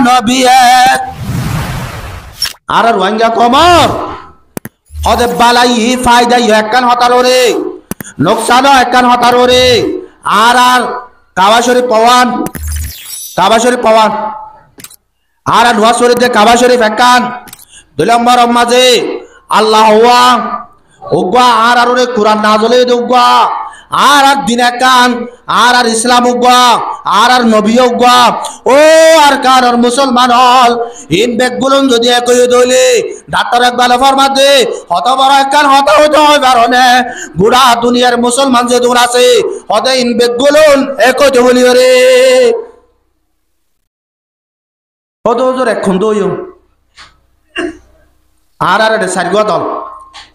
নবী এক আর রোহিঙ্গা কমর হদে বালাই ফায়দাই একখান হতার রে নোকসানও একখান হতার রে আর কাবা শরীফ আর নোয়া শরীফ কাবা শরীফ একখান 2 নম্বর মাঝে আল্লাহ হুয়া উগা আর রে কুরআন নাজলে উগা আর দিন একখান আর ইসলাম উগা আর নবী উগা ও আর কার মুসলমান হল ইন বেগুলন যদি একই দইলে ডাক্তার একবার ফরমাতে হত বড় একখান হত হইতে হয় কারণে গোটা দুনিয়ার মুসলমান যে দূর আছে হতে ইন বেগুলন একই হলি রে হত হুজুর এখন দইও আর এটা সারিগো দল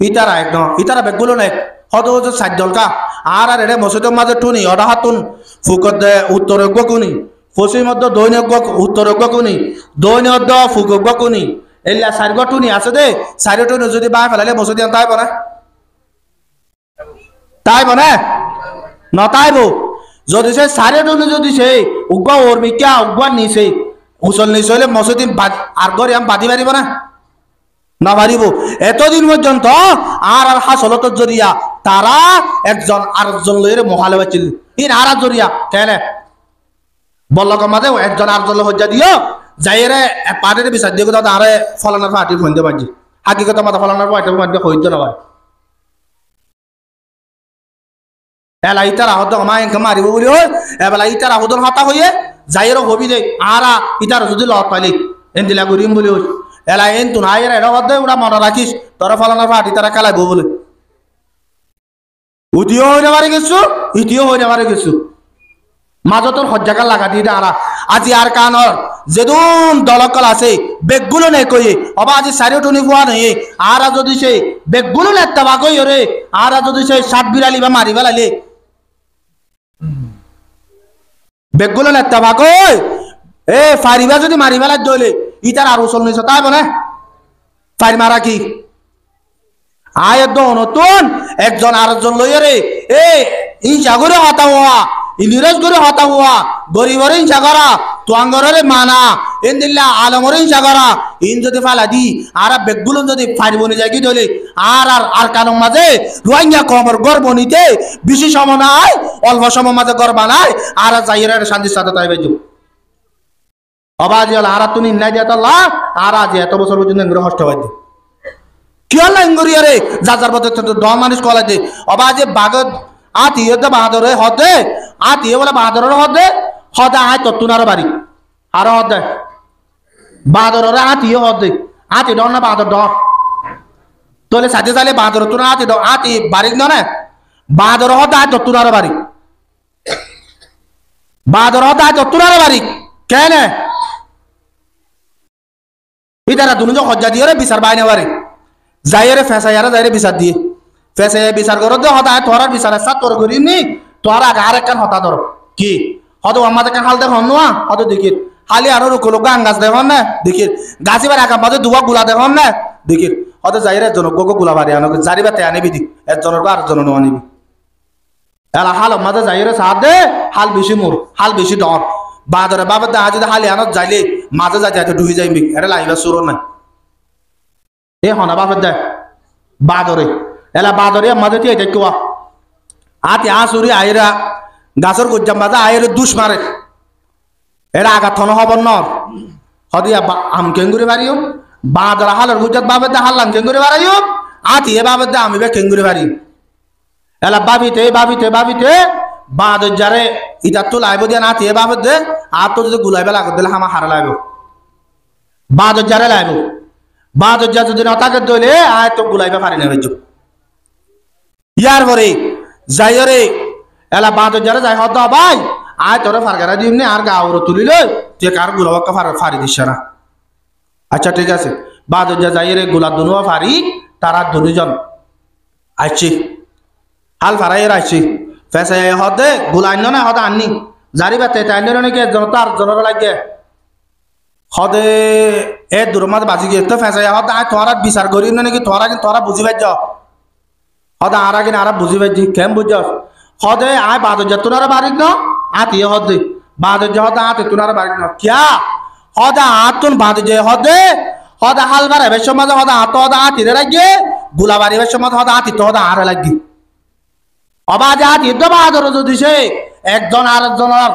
ইতারা একদম ইতারা বেগুলন এক হত হুজুর সাত দল কা আর এটা মসজিদের মাঝে টুনি অডা হাতুন ফুকত উত্তর কুনি পশ্চিম মধ্য দৈনিক উত্তর কুনি দৈনিক ফুক কুনি এলা সারিগো টুনি আছে দে সারি টুনি যদি বাই ফেলালে মসজিদ তাই বনে নতাইব যদি সে সারি টুনি যদি সে উগা ওরমিকা উগা নিছে উসল নিচলে মসজিদ আর ঘরে আমি বাদি পারিব না পারিব এতদিন পর্যন্ত আর হাসলতর জরিয়া তারা একজন আরেকজন লইরে মহালে বাঁচিল ইন আর জরিয়া কেন বল্লক মাঝে একজন আরেকজন হজ্জা দিও যাইরে পার্টির বিচার দিয়ে কোথাও আরে ফলানার পার্টির ফোন দিয়ে পারছি হাকিকত মাথা ফলানার পার্টির ফোন দিয়ে হইতে না ভাই এলা ইতার আহত আমার এনকে মারিব বলি হয় এবেলা ইতার আহতন হতা হইয়ে যাইরও হবি দে আরা ইতার যদি লত পাইলি এন দিলা করিম বলি হই এলা এন তুন আয়ের এটা হতে ওরা মনে রাখিস তোরা ফলানার পার্টি তারা খেলাইব বলে উতিও হয়ে মারে গেছো ইতিও হয়ে মারে গেছো মাজতর হজ্জাকার লাগা দিয়ে আরা আজি আর কানর যেদুন দলকল আছে বেগগুলো নেই কই অবা আজি সারি টুনি ফুয়া নেই আর যদি সে বেগগুলো নেতা বাকই রে আর যদি সে 60 বিড়ালি বা মারি বেলালে বেগগুলো নেতা বাকই এ ফারিবা যদি মারি বেলা দইলে ইতার আর উসল নিছ তাই বনে ফারি মারা কি আয় নতুন একজন আরেকজন লইয়া রে এ ইনসা করে হতা হওয়া ইলিরাজ করে হতা হওয়া গরিবর ইনসা করা তোয়াঙ্গরে মানা এন দিল্লা আলমর ইনসা করা ইন যদি ফালা দি আর বেগগুলো যদি ফারিবনি যায় কি ধরে আর কানুন মাঝে রোহিঙ্গা কমর গর্ব নিতে বেশি সময় নাই অল্প সময় মাঝে গর্ব নাই আর যাইয়ের শান্তির সাথে তাই বেজু অবাজি হল আর তুমি নাই দিয়ে তো লাভ আর আজ এত বছর পর্যন্ত হষ্ট হইতে কি হল ইঙ্গুরিয়া রে যার পথে দ মানুষ কলাই দে অবাজে বাগত আতিয়ে বাহাদুরে হদে আতিয়ে বলে বাহাদুরের হদে হদে আয় তত্তুনার বাড়ি আর হদে বাহাদুরের আতিয়ে হদে আতি ডর না বাহাদুর ডর তোলে সাথে চাইলে বাহাদুর তুনা আতি ডর আতি বাড়ি না বাহাদুর হদে আয় তত্তুনার বাড়ি বাহাদুর হদে আয় তত্তুনার বাড়ি কেন ইতারা দুজন হজ্জা দিয়ে বিচার বাইনে বাড়ি যাইরে ফেসাইয়ারা যাইরে বিচার দিয়ে ফেসাইয়া বিচার করো দে হতা তোরার বিচার আছে তোর করি নি তোর আগে আর একখান হতা ধর কি হয়তো আমাদের হাল দেখ নোয়া হয়তো দেখি হালি আরো রুকলো গান গাছ দেখুন না দেখি গাছি বাড়ি আঁকা মাঝে দুবা গুলা দেখুন না দেখি হয়তো যাইরে জন গুলা বাড়ি আনো জারি বাতে আনিবি দি একজনের আর জন আনিবি এলা হাল মাঝে যাইরে সাথ দে হাল বেশি মোর হাল বেশি ডর বাদরে বাবা দা যদি হালি আনত যাইলে মাঝে যাই যাইতে ডুবি যাইবি এটা লাইবা সুর নাই এ হনা বাপের দে বাদরে এলা বাদরে মাঝে টিয়ে দেখুয়া আতি আসুরি আইরা গাছর গুজ্জাম বাজা আইরে দুষ মারে এরা আগা থন হবর নর হদিয়া আম কেঙ্গুরি বাড়িও বাদরা হালের গুজ্জাত বাপের দে হাল্লাম কেঙ্গুরি বাড়াইও আতি এ বাপের দে আমি বে কেঙ্গুরি বাড়ি এলা বাবিতে বাদর যারে ইটার তো লাইব দিয়া নাতি এ বাপের দে আর তো যদি গুলাইবে লাগত দিলে আমার হারা লাইব বাদর যারে লাইব বাদর যা যদি নতাকে দইলে আয় তো গুলাইবে পারি না বেজু ইয়ার পরে যাইরে এলা বাদর যারে যাই হদ ভাই আয় তোরে ফারগারা দিমনি আর গাওর তুলিলে তুই কার গুলাবাকে ফারি দিস না আচ্ছা ঠিক আছে বাদর যা যাইরে গুলা দুনুয়া ফারি তারা দুজন আইছি হাল ফারাইয়ের আইছি ফেসে হদে গুলাইন না হদে আননি জারি বাতে তাইলে নাকি জনতা আর জনর লাগে হদে এ দুরমাদ বাজি গিয়ে তো ফেসে হদে আয় তোরা বিচার করি না নাকি তোরা বুঝি পাইছ হদে আর আগে আর বুঝি পাইছি কেম বুঝছ হদে আয় বাদর যা তোরা বাড়ি ন আতি হদে বাদর যা হদে আতি তোরা বাড়ি ন কিয়া হদা আতুন বাঁধ যে হদে হদা হালবার এবার সমাজ হদা আত হদা আতিরে লাগিয়ে গুলাবাড়ি এবার সমাজ হদা আতিতে হদা আরে লাগি অবাধ আতির তো বাহাদুর যদি সে একজন আরেকজনের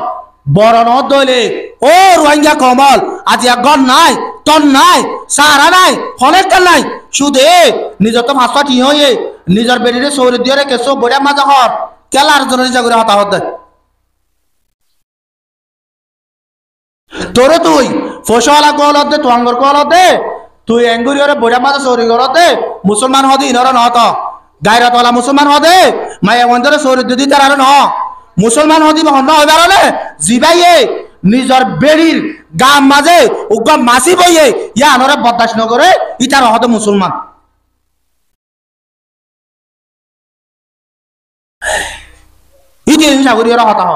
বরণ দলে ও রোহিঙ্গা কমল আজি গণ নাই তন নাই সারা নাই অনেকটা নাই শুধু নিজের তো ফাঁসপা কি হয়ে নিজের বেরিয়ে সৌর দিয়ে কেসো বড়িয়া মাজা হর কেলা আরেকজনের নিজা করে হতাহত দেয় তোরে তুই ফসলা কলত দে তোয়াঙ্গর কলত দে তুই এঙ্গুরি ওরে বড়িয়া মাজা সৌরি করত দে মুসলমান হদি ইনর নহত গায়রাতওয়ালা মুসলমান হদে মায়া মন্দিরে সৌরি দিদি তার আর ন মুসলমান হদি হন্য হইবার হলে জিবাইয়ে নিজর বেড়ির গাম মাঝে উগ্র মাসি বইয়ে ইয়া আনরে বরদাস্ত নকরে ইটার হতে মুসলমান ইতি সাগরীয় হতা হ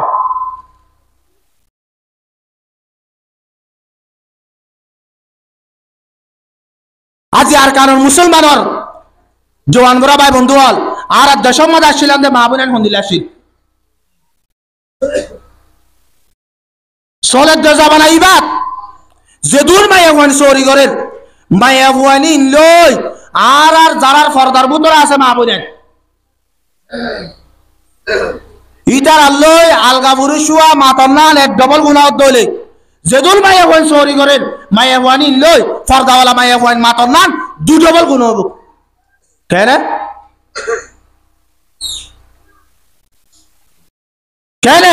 আজি আর কারণ মুসলমানর জওয়ান বড় ভাই বন্ধু হল আর দেশের মধ্যে আসছিলাম যে মা বোনের মন্দির আসছিল চলে জবানা ইবাদ যে দূর মায়া ভুয়ান চৌরি করেন মায়া ভুয়ানি লই আর যারার ফর্দার বুতরা আছে মা বোনের ইটার আল্লই আলগা পুরুষুয়া মাতার নান এক ডবল গুণাও দলে যে দূর মায়া ভুয়ান চৌরি করেন মায়া ভুয়ানি লই ফর্দাওয়ালা মায়া ভুয়ান মাতার নান দু ডবল গুণ হব কেন কেন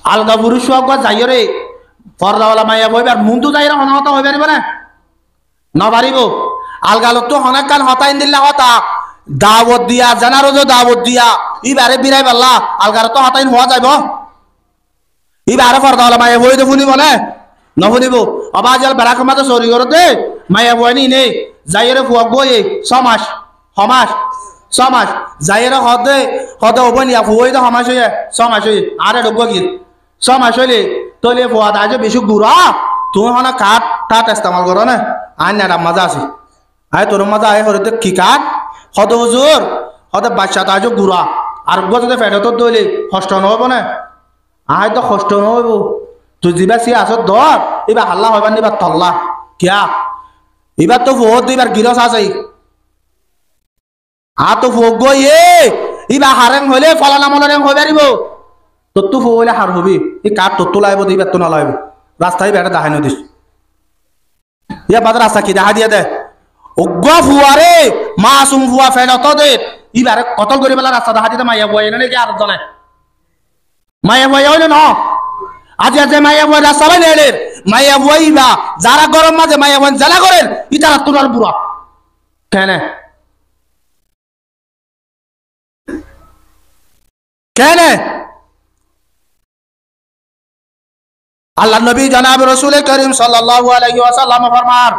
আলগা পুরুষ যাইরে পর্দাওয়ালা মাইয়া বইবার মুন্টু যাইরা হনত হয়ে পারিব না নপারিব আলগা লোক তো অনেক কান হতাইন দিল্লা হতা দাওয়াত দিয়া জানারো যে দাওয়াত দিয়া ইবারে বিরাই পাল্লা আলগার তো হতাইন হওয়া যাইব ইবারে পর্দাওয়ালা মাইয়া বই তো শুনিব না নশুনিব অবাজাল বেড়া ক্ষমাতে চৌরি করতে মাইয়া বইনি নেই যাইরে ফুয়াক বইয়ে ছমাস সমাস ছমাস যাইরে হদে হদে হবনিয়া ফুয়াই তো সমাস হয়ে ছমাস হয়ে আরে ডব গিয়ে ছমাস হইলে তলে ফুয়া দাইজে বেশি গুড়া তুমি হনা কাঠ টাট ইস্তেমাল করো না আইন না মজা আছে আয় তোর মজা আয় হরে কি কাঠ হদে হুজুর হদে বাচ্চা তাইজে গুড়া আর যদি ফেটে তো দইলে কষ্ট নহব না আয় তো কষ্ট নহব তুই যা সি আস ধর এবার হাল্লা হইবার নিবার তল্লা কিয়া এবার তো বহুত এবার গিরস আছে তো ফোক গই এবার হারেং হইলে ফলানা মলারেং হয়ে পারিব তোর তো ফো হইলে হার হবি এই কাঠ তোর তো লাইব এবার তো নলাইব রাস্তায় বেটা দেখাই নদিস ইয়া বাদ রাস্তা কি দেখা দিয়ে দে অজ্ঞ ফুয়ারে মাসুম ফুয়া ফেন অত দে এবারে কতল করে বেলা রাস্তা দেখা দিতে মাইয়া বই নাকি আর জানে মাইয়া বই হইলে ন আজ আজ মাইয়া বই রাস্তা বাই নেলে মাইয়া বইবা যারা গরম মাঝে মাইয়া বই জ্বালা করেন ইতারা তোর বুড়া কেন কেন আল্লাহ নবী জনাব রাসূল করিম সাল্লাল্লাহু আলাইহি ওয়াসাল্লাম ফরমান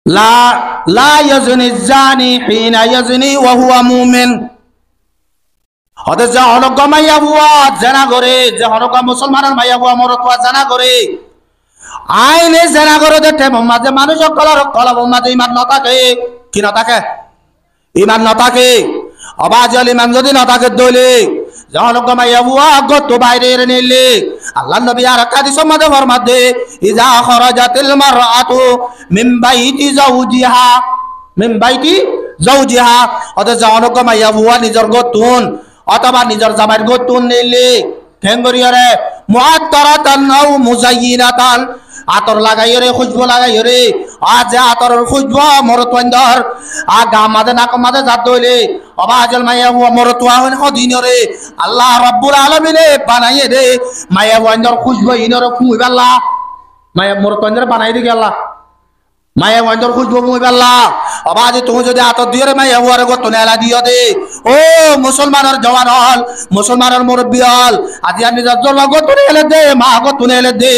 লা লা ইয়াজনি জানি হিনা ইয়াজনি ওয়া হুয়া মুমিন হতে যা হনক মাইয়া বুয়া জানা করে যে হনক মুসলমানের মাইয়া বুয়া মরতওয়া জানা করে আইনে জানা করে দেখে মাঝে মানুষ কলব মাঝে ইমান না থাকে কি না থাকে ইমান না থাকে অবাজল ইমান যদি না থাকে দলে যহনক মাইয়া বুয়া গত বাইরে নিলে আল্লাহ নবী আর হাদিস মধ্যে ফরমাতে ইজা খরাজাতিল মারআতু মিন বাইতি যাওজিহা অত যহনক মাইয়া বুয়া নিজর গতুন অথবা নিজর জামাইর গতুন নিলে ঠেঙ্গরিয়রে মুআত্তারাতান আও মুজায়্যিনাতান আতর লাগাইরে খুশবু লাগাইরে আজ আতর খুশবু মরতওয়ান্দর আ গামাদে নাকমাদে জাত দইলে অবাজল মাইয়া হুয়া মরতওয়া হন হদিনরে আল্লাহ রাব্বুল আলামিনে বানাইয়ে দে মাইয়া ওয়ান্দর খুশবু ইনরে ফুইবাল্লাহ মাইয়া মরতওয়ান্দর বানাই দি আল্লাহ মাইয়া ওয়ান্দর খুশবু ফুইবাল্লাহ অবাজ তুমি যদি আতর দিয়রে মাইয়া হুয়ারে গতনে আলা দিও দে ও মুসলমানের জওয়ান হল মুসলমানের মুরব্বি হল আজি আমি জরবা গতনে এলে দে মা গতনে এলে দে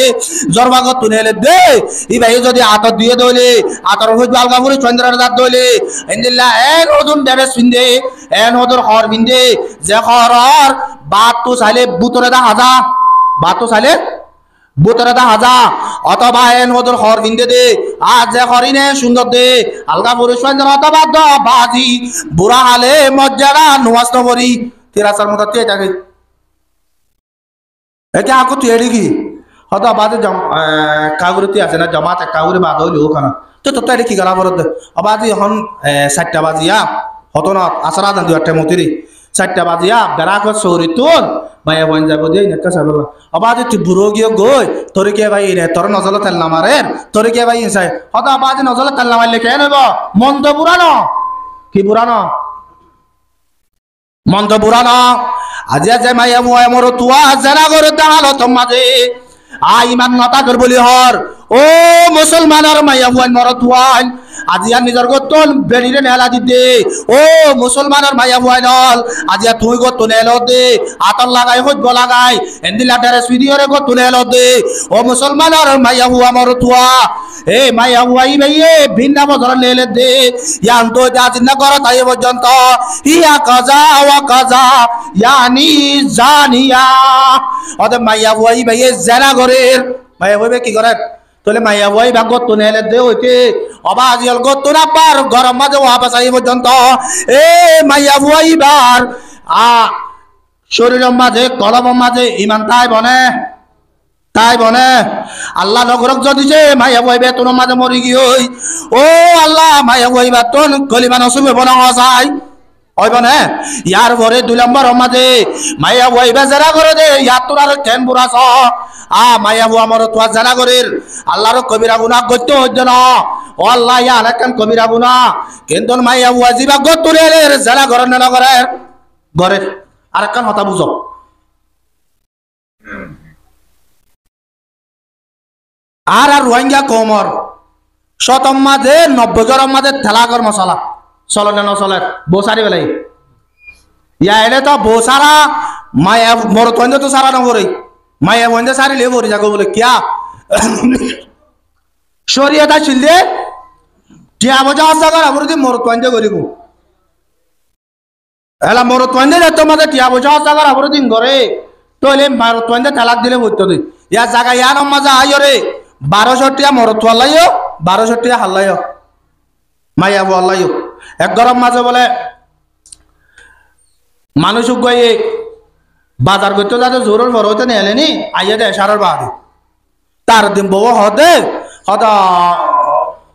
জরবা গতনে এলে দে ই ভাই যদি আতর দিয়ে দইলে আতর খুশবু আলগা পুরি চন্দ্রের দাঁত দইলে ইনদিল্লাহ এন ওদুন দেবে সিন্দে এন ওদর হর বিন্দে যে হরর বাত তো চাইলে বুতরে দা হাজা বাত তো চাইলে বুতরে দা হাজা অথবা এন ওদর হর বিন্দে দে আজ যে হরিনে সুন্দর দে আলগা পুরি চন্দ্র অথবা দ বাজি বুড়া হালে মজ্জারা নুয়াস নবরি তিরাসার মতো তে থাকে একে আকো তুই এড়ি কি হয়তো আবাদে কাগুরিতে আছে না জমাতে কাগুরি বাদ হইলেও খানা তো তো তাই কি করা বলতে আবাদি এখন 4টা বাজিয়া হতো না আসরা দান 2টা মতিরি 4টা বাজিয়া বেড়াক সৌরি তোর মায়া বন যাব দেই না কাছে বাবা আবাদি তুই বুড়ো গিয়ে গই তোরে কে ভাই রে তোর নজলে তেল না মারে তোরে কে ভাই ইনসাই হতো আবাদি নজলে তেল না মারলে কে নেব মন তো পুরানো কি পুরানো মন তো পুরানো আজি আজি মায়া মুয়া মর তুয়া জানা করে তাহলে তোমাদে ইমান নতা কর বলি হর ও মুসলমানের মায়া মুয়া মর তুয়ান আজি আর নিজর গতন বেরিরে নেলা দিতে ও মুসলমানের মায়া মুয়া নল আজি তুই গত নেলো দে আতর লাগাই হইব লাগাই এন্দিলা ড্রেস ভিডিওরে গত নেলো দে ও মুসলমানের মায়া মুয়া মর তুয়া এ মায়া মুয়াই ভাইয়ে ভিন্ন বছর নেলে দে ইয়ান তো আজি না কর তাই পর্যন্ত ইয়া কাজা ওয়া কাজা ইয়ানি জানিয়া ওদে মাইয়া বুয়াই ভাইয়ে জানা করের মাইয়া বুয়াই কি করে তোলে মাইয়া বুয়াই ভাগ গত নেলে দে হইতে অবা আজিল গত না পার গরম মাঝে ওয়াপাস আই পর্যন্ত এ মাইয়া বুয়াই বার শরীরের মাঝে কলমের মাঝে ইমান তাই বনে আল্লাহ নগরক যদি যে মাইয়া বুয়াই বেতন মাঝে মরি গিয়ে ও আল্লাহ মাইয়া বুয়াই বেতন কলিমা নসুবে বনা যায় হইবনে ইয়ার পরে 2 নম্বর মাঝে মাইয়া বুয়াই বেজারা করে দে ইয়ার তোর আর কেন বুড়াছ মাইয়া বুয়া মর তোয়া জানা করির আল্লাহর কবিরা গুনাহ করতে হইছে না ও আল্লাহ ইয়া আলাকান কবিরা গুনাহ কিন্তু মাইয়া বুয়া জিবা গতুরে জানা করে না করে ঘরে আরেকখান কথা বুঝো আর রোহিঙ্গা কমর শতম মাঝে 90 জনের মাঝে ঠেলাকর মশলা চলে না চলে বসারি বেলাই ইয়া এলে তো বসারা মায়া মোর তন্দে তো সারা নগরে মায়া বন্দে সারি লে বরি যাগো বলে কিয়া শরীয়তা ছিলদে টিয়া বজা জায়গা আমরদি মোর তন্দে করিব এলা মোর তন্দে তোমাদের টিয়া বজা জায়গা আমরদি ঘরে তোলে মার তন্দে তালাক দিলে হইতো দে ইয়া জায়গা ইয়া নমাজা আইরে 1200 টিয়া মোর তোলাইও 1200 টিয়া হালাইও মায়া বলাইও এক গরম মাঝে বলে মানুষ গিয়ে বাজার করতে যাতে জোরের বড় হইতে নেলে নি আইয়া দেয় সারার বাড়ি তার দিন বউ হদে হদা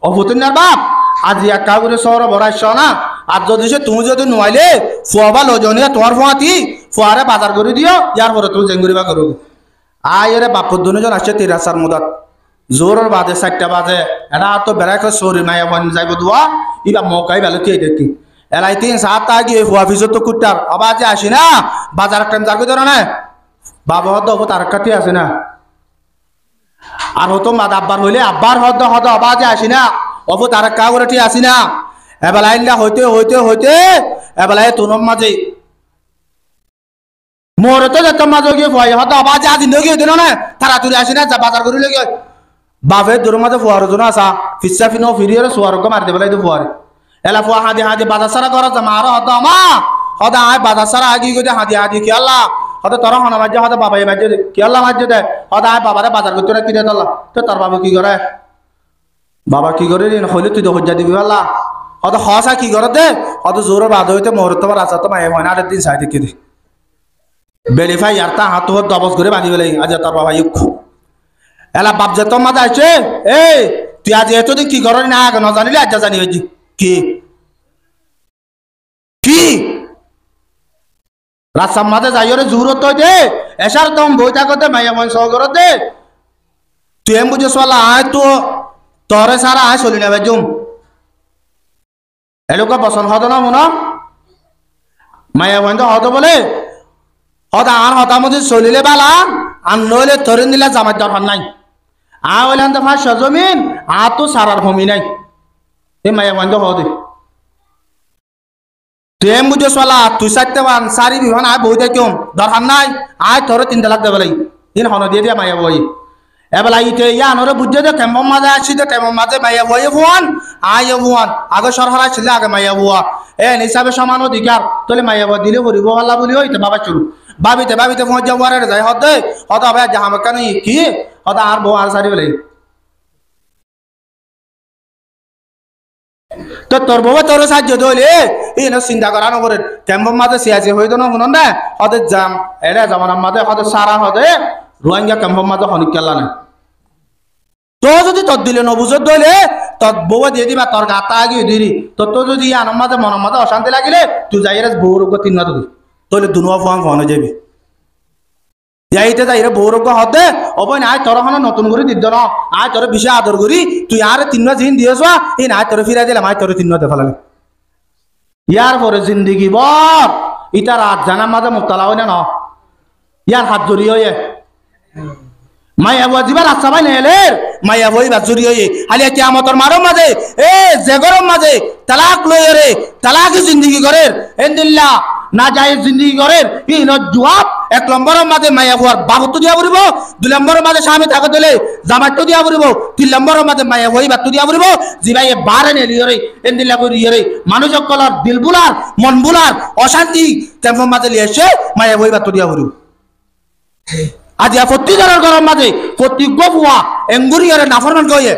অভূতিনার বাপ আজি এক কাগরে শহর বড়াইছ না আর যদি সে তুমি যদি নোয়াইলে ফুয়াবা লজনিয়া তোমার ফুয়াতি ফুয়ারে বাজার করে দিও ইয়ার পরে তুমি জেঙ্গুরিবা করো আইরে বাপুর দুজন আসছে 13 মুদাত জোরের বাজে 4টা বাজে এটা তো বেড়াই সরি মায়া বন যাইব দোয়া ইবা মৌকাই ভালো তুই দেখি এলাই 3-7 আগে অফিসত তো কুটার আবার যে আসি না বাজার টাইম যার করে না বাবা হদ তার কাটি আসে না আর হতো মা আব্বার হইলে আব্বার হদ হদ আবার যে আসি না অব তার কা করে ঠিক আসি না এবেলা হইতে হইতে হইতে এবেলায় তোনম মাঝে মোরে তো যেত মাঝে গিয়ে ভয় হদ আবার যে আজি নগিয়ে দিল না তাড়াতাড়ি আসি না যা বাজার করে লেগে বাপে দূর মাঝে ফুয়ার জন আসা ফিসা ফিনো ফিরিয়ে সোয়ারকে মারি দেবে তো ফুয়ারে এলা ফুয়া হাদি হাদি বাজার সারা করা জমা আর হদ আমা হদ আয় বাজার সারা আগি গিয়ে হাদি হাদি কি আল্লাহ হদ তোর হনা মাঝে হদ বাবাই মাঝে কি আল্লাহ মাঝে দে হদ আয় বাবারে বাজার করতে না কিনে তোলা তো তোর বাবা কি করে বাবা কি করে ঋণ হইলে তুই তো হজ্জা দিবি আল্লাহ হদ হসা কি করে দে হদ জোরে বাদ হইতে মুহূর্ত তোমার আসা তো মায়ে হয় না 8 দিন সাই দেখি দি বেলিফাই আর তা হাত দবস করে বাঁধি বেলাই আজ তোর বাবা ইউক এলা বাপ যে তোর মাঝে আছে এই তুই আজ এতদিন কি করি না আগে না জানিলে আজ জানি হয়েছি কি কি রাস্তার মাঝে যাই রে জুরত দে এসার তম বইটা করতে মাইয়া মন সহগর দে তুই এম বুঝে সোলা আয় তো তরে সারা আয় চলি নেবে জুম এলোকা পছন্দ হতো না মনে মাইয়া মন তো হতো বলে হতা আর হতা মধ্যে চলিলে বালা আর নইলে ধরে নিলে জামাই দরকার নাই হইলেন তো ফাঁস জমিন তো সারার ভূমি নাই এই মায়া বন্ধ হতে তুই এম বুঝে চলা তুই 4টা বান 4 বিমান আয় বই দেখিম দরকার নাই আয় তোর 3 লাখ দেবে ইন হন দিয়ে দিয়া মায়া বই এবেলা ইতে ইয়ানরে বুঝে দে কেমন মাঝে আসি দে কেমন মাঝে মায়া বই ফোন আয় ফোন আগে সরকার আসলে আগে মায়া বুয়া হিসাবে সমান অধিকার তোলে মায়া বই দিলে করিব আল্লাহ বলি হইতে বাবা চুরু ভাবিতে ভাবিতে ফোন যাওয়ারে যায় হদে হদ হবে জাহামে কেন কি হদ আর বউ আর সারি বেলাই তো তোর বউ তোর সাহায্য দইলে এই না চিন্তা করা নকরে কেমন মাঝে সিয়াসি হইতো না শুনুন না হদে জাম এরা যেমন আমাদের হদে সারা হদে রোহিঙ্গা ক্যাম্পের মাঝে হনিক কেলা নাই তো যদি তোর দিলে নবুজত দইলে তোর বউ দিয়ে দিবা তোর গাতা আগে দিরি তোর তো যদি আনন্দ মাঝে মনের মাঝে অশান্তি লাগিলে তুই যাই রে বউ রোগ তিন মাস তোলে দুনুয়া ফোয়াং ফোন হয়ে যাবি যাইতে যাই রে বউ রোগ হতে অবৈ নাই তোর এখন নতুন করে দিত ন আয় তোর বিষয় আদর করি তুই আর 3 মাস দিন দিয়েছ এই নাই তোর ফিরাই দিলাম আয় তোর 3 মাস দেখালাম ইয়ার পরে জিন্দিগি বর ইটা রাত জানার মাঝে মুক্তালা হয় না ইয়ার হাত জড়ি হয়ে মায়া বুয়া দিবার রাস্তা পাই নেলে মায়া বই বা জড়ি হয়ে হালিয়া কিয়ামতর মারো মাঝে এ যে গরম মাঝে তালাক লয়ে রে তালাকি জিন্দিগি করের এন্দিল্লা না যায় জিন্দিগি করের ই ন জবাব 1 নম্বরের মাঝে মায়া বুয়ার বাবুত দিয়া পড়িব 2 নম্বরের মাঝে স্বামী থাকতে দিলে জামাইটো দিয়া পড়িব 3 নম্বরের মাঝে মায়া বই বাত দিয়া পড়িব জিবাই বারে নেলি রে এন্দিল্লা করি রে মানুষ কলার দিল বুলার মন বুলার অশান্তি কেমন মাঝে লিয়েছে মায়া বই বাত দিয়া পড়িব আজি প্রত্যেকের গরম মাঝে প্রত্যেক গোপুয়া এঙ্গুরিয়ারে নাফরমান কয়ে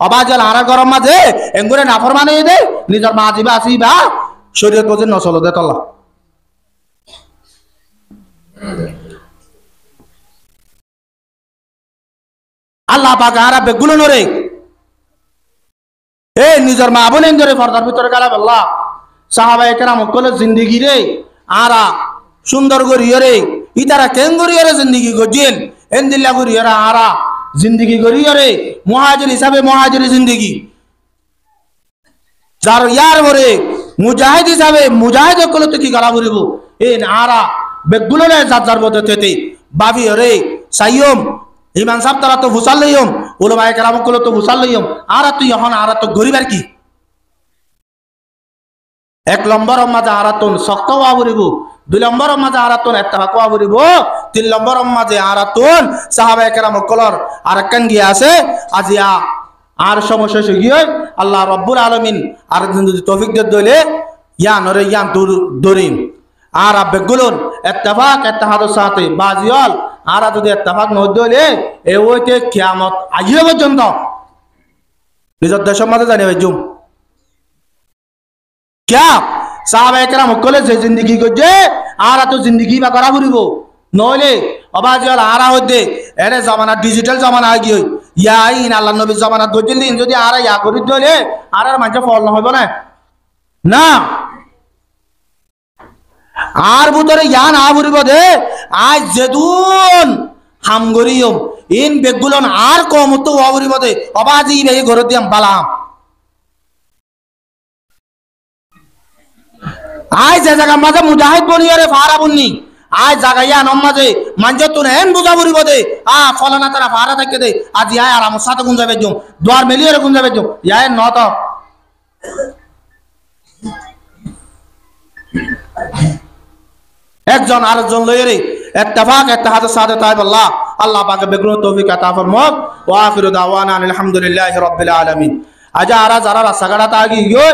অবাজল আর গরম মাঝে এঙ্গুরে নাফরমান হয়ে দে নিজের মা জিবা আসিবা শরীয়ত বোঝে নচল দে তলা আল্লাহ পাক আর বেগুলো নরে এ নিজের মা বোন এঙ্গুরে পর্দার ভিতরে গেলা বললা সাহাবায়ে কেরাম কল জিন্দেগি রে আরা সুন্দর করিয়ে রে ইতারা কেঙ্গুরিয়ে রে জিন্দেগি গজিন এন্দিল্লা করিয়ে আরা জিন্দেগি করিয়ে রে মুহাজির হিসাবে মুহাজির জিন্দেগি যার ইয়ার ভরে মুজাহিদ হিসাবে মুজাহিদ কল তো কি গলা ভরিব এ আরা বেগুলো রে যার বদতে বাবি রে সাইয়ম ইমান সাহেব তারা তো ভুসাল লইম উলামায়ে কেরাম কল তো ভুসাল লইম আরা তুই এখন আরা তো গরিবার কি 1 নম্বরের মাঝে আরাতন শক্ত হওয়া পড়িব 2 নম্বরের মাঝে আরাতন ইত্তেফাক হওয়া পড়িব 3 নম্বরের মাঝে আরাতন সাহাবায়ে কেরাম কলর আরেকখান গিয়ে আছে আজিয়া আর সমস্যা গিয়ে আল্লাহ রাব্বুল আলামিন আর যদি তৌফিক দিয়ে দইলে ইয়া নরে ইয়া দরিম আর বেগুলন ইত্তেফাক ইত্তেহাদের সাথে বাজিয়াল আর যদি ইত্তেফাক ন দইলে এ ওইতে কিয়ামত আইয়ে পর্যন্ত নিজের দেশের মাঝে জানি হইজুম क्या साहबाए केराम कले जे जिंदगी गजे आरा तो जिंदगी बा करा घुरिब नइले अबाजल आरा हइते एरे जमाना डिजिटल जमाना आ गई या इन आल्लाह नबी जमाना गजिल दिन যদি आरा या करि दले आरार मानছে ফল না হইব না না আর ভিতরে ইয়া না ঘুরিব দে আজ যেদুন হামগরিয়ম ইন বেগুলন আর কম তো ঘুরিব দে অবাজি বে ঘর দিয়াম বালাম আজ যে জায়গা মাঝে মুজাহিদ বনিয়ারে ফারা বন্নি আজ জায়গা নম মাঝে মানজে তুন হেন বুঝা বরিব দে ফলানা তারা ফারা থাকে দে আজ ইয়া আর আমার সাথে গুন যাবে জুম দুয়ার মেলিয়ে গুন যাবে জুম ইয়া নত একজন আরেকজন লইরে ইত্তেফাক ইত্তেহাদের সাথে তাই আল্লাহ আল্লাহ পাকে বেগুন তৌফিক আতা ফরমাক ওয়া আখিরু দাওয়ানা আলহামদুলিল্লাহি রাব্বিল আলামিন আজ আরা যারা রাস্তাঘাট আগি গিয়ে